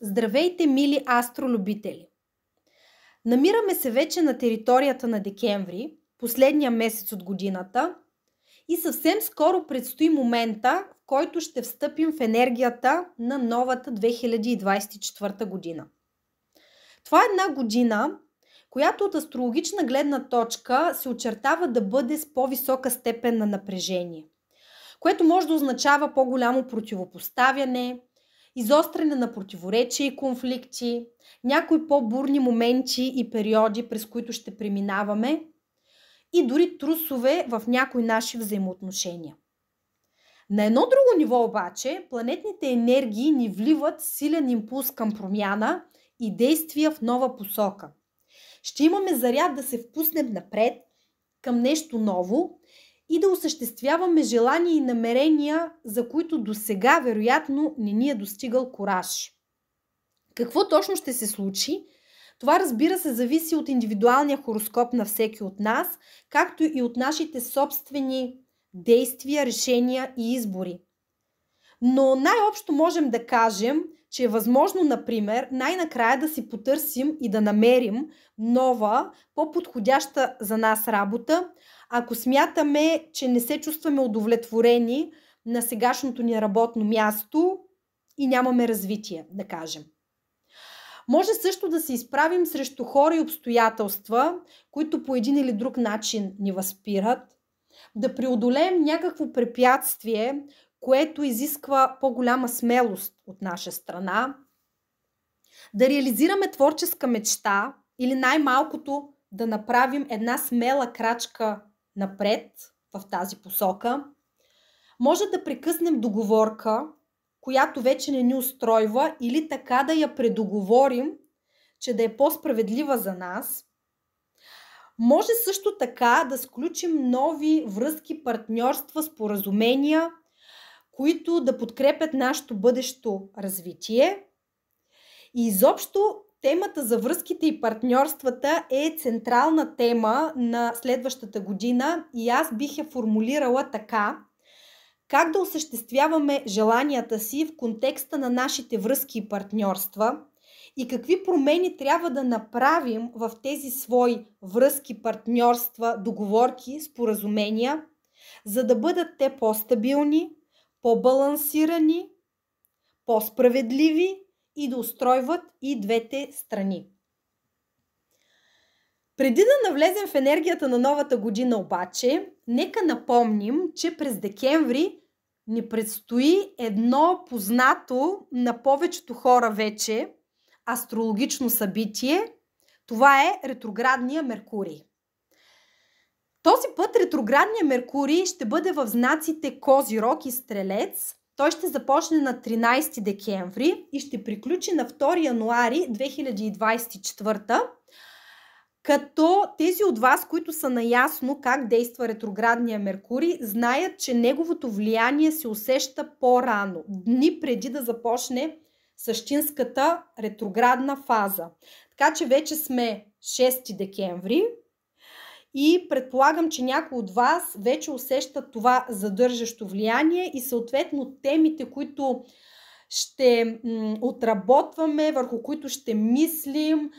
Здравейте, мили астролюбители! Намираме се вече на територията на декември, последния месец от годината, и съвсем скоро предстои момента, в който ще встъпим в енергията на новата 2024 година. Това е една година, която от астрологична гледна точка се очертава да бъде с по-висока степен на напрежение, което може да означава по-голямо противопоставяне, изостряне на противоречия и конфликти, някои по-бурни моменти и периоди, през които ще преминаваме, и дори трусове в някои наши взаимоотношения. На едно друго ниво обаче, планетните енергии ни вливат силен импулс към промяна и действия в нова посока. Ще имаме заряд да се впуснем напред към нещо ново и да осъществяваме желания и намерения, за които досега вероятно не ни е достигал кураж. Какво точно ще се случи? Това, разбира се, зависи от индивидуалния хороскоп на всеки от нас, както и от нашите собствени действия, решения и избори. Но най-общо можем да кажем, че е възможно, например, най-накрая да си потърсим и да намерим нова, по-подходяща за нас работа, ако смятаме, че не се чувстваме удовлетворени на сегашното ни работно място и нямаме развитие, да кажем. Може също да се изправим срещу хора и обстоятелства, които по един или друг начин ни възпират, да преодолеем някакво препятствие, което изисква по-голяма смелост от наша страна, да реализираме творческа мечта или най-малкото да направим една смела крачка напред в тази посока. Може да прекъснем договорка, която вече не ни устройва, или така да я предоговорим, че да е по-справедлива за нас. Може също така да сключим нови връзки, партньорства, споразумения, които да подкрепят нашето бъдещо развитие. И изобщо темата за връзките и партньорствата е централна тема на следващата година и аз бих я формулирала така: как да осъществяваме желанията си в контекста на нашите връзки и партньорства и какви промени трябва да направим в тези свои връзки, партньорства, договорки, споразумения, за да бъдат те по-стабилни, по-балансирани, по-справедливи и да устройват и двете страни. Преди да навлезем в енергията на новата година обаче, нека напомним, че през декември ни предстои едно познато на повечето хора вече астрологично събитие. Това е ретроградния Меркурий. Този път ретроградния Меркурий ще бъде в знаците Козирог и Стрелец. Той ще започне на 13 декември и ще приключи на 2 януари 2024, като тези от вас, които са наясно как действа ретроградния Меркурий, знаят, че неговото влияние се усеща по-рано, дни преди да започне същинската ретроградна фаза. Така че вече сме 6 декември и предполагам, че някои от вас вече усещат това задържащо влияние и съответно темите, които ще отработваме, върху които ще мислим,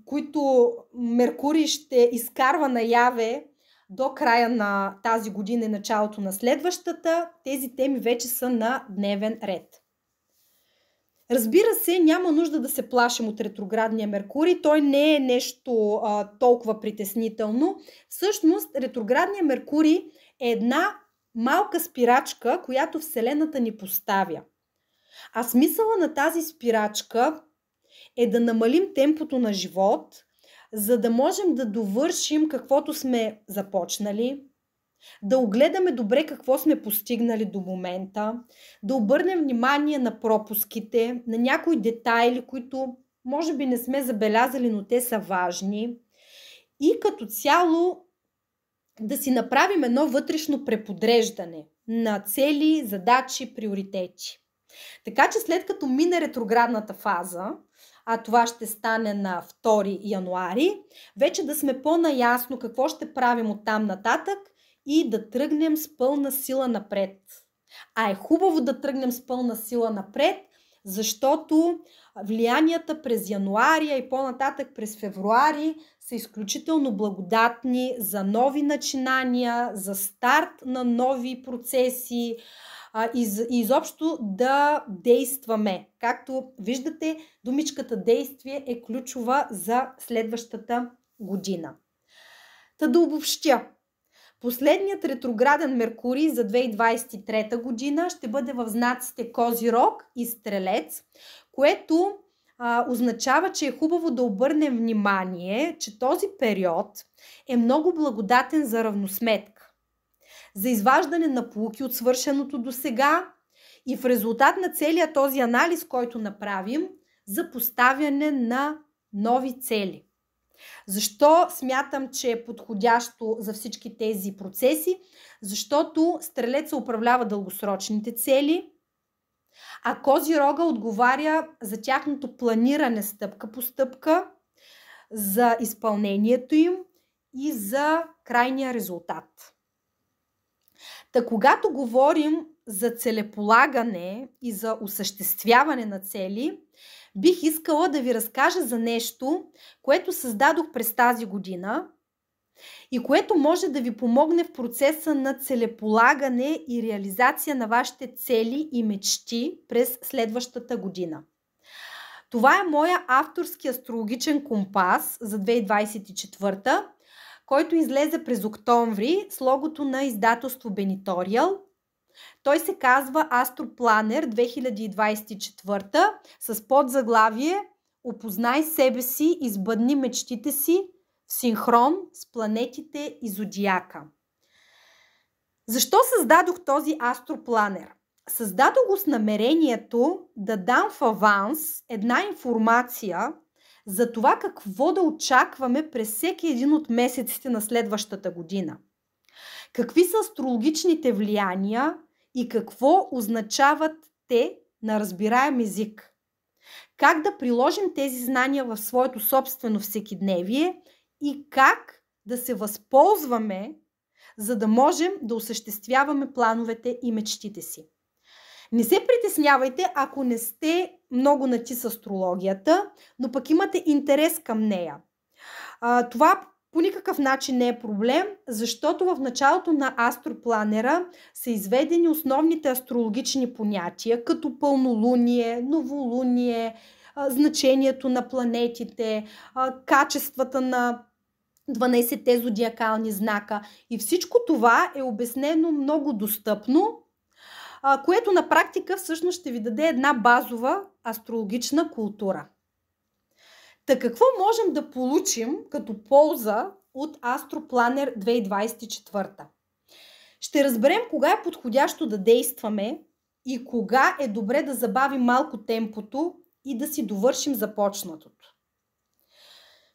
които Меркурий ще изкарва наяве до края на тази година и началото на следващата, тези теми вече са на дневен ред. Разбира се, няма нужда да се плашим от ретроградния Меркурий, той не е нещо толкова притеснително. Всъщност, ретроградния Меркурий е една малка спирачка, която Вселената ни поставя. А смисъла на тази спирачка е да намалим темпото на живот, за да можем да довършим каквото сме започнали, да огледаме добре какво сме постигнали до момента, да обърнем внимание на пропуските, на някои детайли, които може би не сме забелязали, но те са важни, и като цяло да си направим едно вътрешно преподреждане на цели, задачи, приоритети. Така че след като мине ретроградната фаза, а това ще стане на 2 януари, вече да сме по-наясно какво ще правим оттам нататък и да тръгнем с пълна сила напред. А е хубаво да тръгнем с пълна сила напред, защото влиянията през януари и по-нататък през февруари са изключително благодатни за нови начинания, за старт на нови процеси и изобщо да действаме. Както виждате, думичката действие е ключова за следващата година. Та да обобщя. Последният ретрограден Меркурий за 2023 година ще бъде в знаците Козирог и Стрелец, което означава, че е хубаво да обърнем внимание, че този период е много благодатен за равносметка, за изваждане на поуки от свършеното до сега и в резултат на целия този анализ, който направим, за поставяне на нови цели. Защо смятам, че е подходящо за всички тези процеси? Защото Стрелеца управлява дългосрочните цели, а Козирога отговаря за тяхното планиране стъпка по стъпка, за изпълнението им и за крайния резултат. Та когато говорим за целеполагане и за осъществяване на цели, бих искала да ви разкажа за нещо, което създадох през тази година и което може да ви помогне в процеса на целеполагане и реализация на вашите цели и мечти през следващата година. Това е моя авторски астрологичен компас за 2024, който излезе през октомври с логото на издателство Benitorial. Той се казва Астропланер 2024 с подзаглавие "Опознай себе си и сбъдни мечтите си в синхрон с планетите и зодиака". Защо създадох този Астропланер? Създадох го с намерението да дам в аванс една информация за това какво да очакваме през всеки един от месеците на следващата година. Какви са астрологичните влияния и какво означават те на разбираем език? Как да приложим тези знания в своето собствено всекидневие и как да се възползваме, за да можем да осъществяваме плановете и мечтите си. Не се притеснявайте, ако не сте много нати с астрологията, но пък имате интерес към нея. Това по никакъв начин не е проблем, защото в началото на Астропланера са изведени основните астрологични понятия, като пълнолуние, новолуние, значението на планетите, качествата на 12-те зодиакални знака. И всичко това е обяснено много достъпно, което на практика всъщност ще ви даде една базова астрологична култура. Та какво можем да получим като полза от Астропланер 2024? Ще разберем кога е подходящо да действаме и кога е добре да забавим малко темпото и да си довършим започнатото.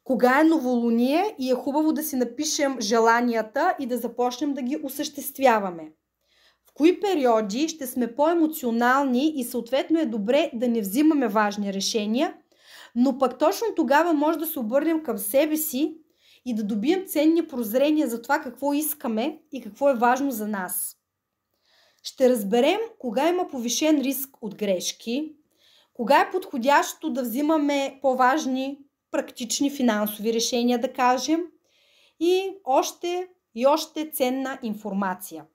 Кога е новолуние и е хубаво да си напишем желанията и да започнем да ги осъществяваме. В кои периоди ще сме по-емоционални и съответно е добре да не взимаме важни решения, но пък точно тогава може да се обърнем към себе си и да добием ценни прозрения за това какво искаме и какво е важно за нас. Ще разберем кога има повишен риск от грешки, кога е подходящо да взимаме по-важни практични финансови решения, да кажем, и още ценна информация.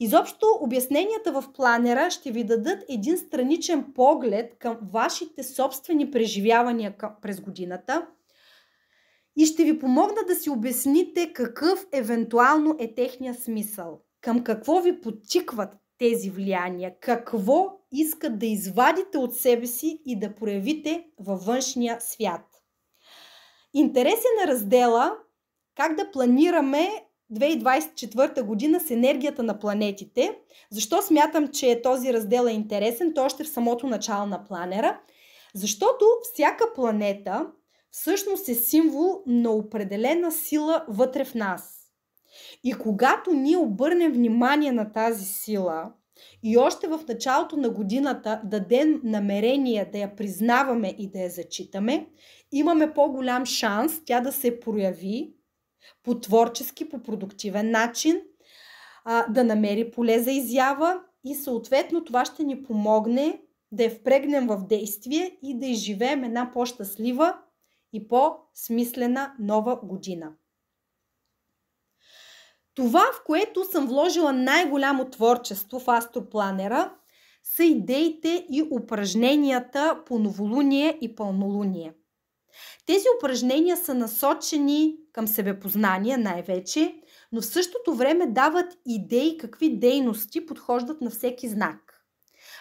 Изобщо обясненията в планера ще ви дадат един страничен поглед към вашите собствени преживявания през годината и ще ви помогна да си обясните какъв евентуално е техния смисъл, към какво ви подтикват тези влияния, какво искат да извадите от себе си и да проявите във външния свят. Интересен е раздела как да планираме 2024 година с енергията на планетите. Защо смятам, че този раздел е интересен? То още в самото начало на планера. Защото всяка планета всъщност е символ на определена сила вътре в нас. И когато ние обърнем внимание на тази сила и още в началото на годината дадем намерение да я признаваме и да я зачитаме, имаме по-голям шанс тя да се прояви по творчески, по продуктивен начин, да намери поле за изява и съответно това ще ни помогне да я впрегнем в действие и да изживеем една по-щастлива и по-смислена нова година. Това, в което съм вложила най-голямо творчество в астропланера, са идеите и упражненията по новолуние и пълнолуние. Тези упражнения са насочени към себепознание най-вече, но в същото време дават идеи какви дейности подхождат на всеки знак.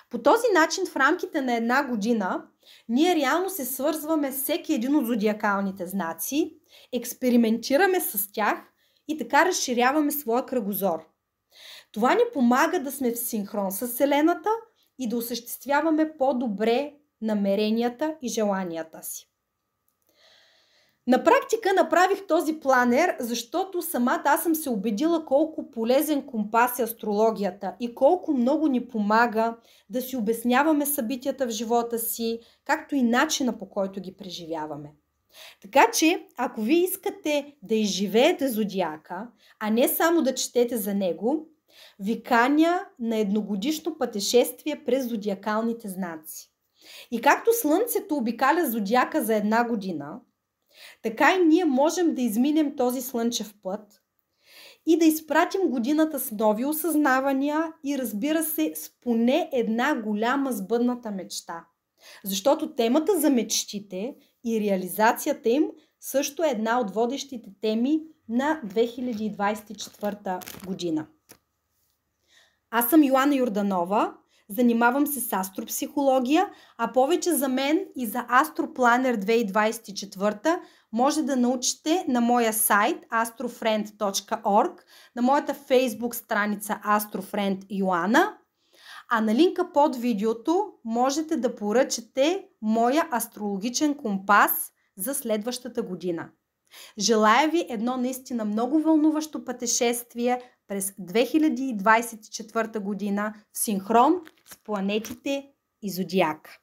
По този начин в рамките на една година ние реално се свързваме с всеки един от зодиакалните знаци, експериментираме с тях и така разширяваме своя кръгозор. Това ни помага да сме в синхрон с Вселената и да осъществяваме по-добре намеренията и желанията си. На практика направих този планер, защото самата аз съм се убедила колко полезен компас е астрологията и колко много ни помага да си обясняваме събитията в живота си, както и начина, по който ги преживяваме. Така че, ако вие искате да изживеете зодиака, а не само да четете за него, ви каня на едногодишно пътешествие през зодиакалните знаци. И както Слънцето обикаля зодиака за една година, така и ние можем да изминем този слънчев път и да изпратим годината с нови осъзнавания и, разбира се, с поне една голяма сбъдната мечта. Защото темата за мечтите и реализацията им също е една от водещите теми на 2024 година. Аз съм Йоана Йорданова, занимавам се с астропсихология, а повече за мен и за Астропланер 2024 може да научите на моя сайт astrofriend.org, на моята фейсбук страница Astrofriend Йоана, а на линка под видеото можете да поръчате моя астрологичен компас за следващата година. Желая ви едно наистина много вълнуващо пътешествие през 2024 година в синхрон с планетите и зодиака.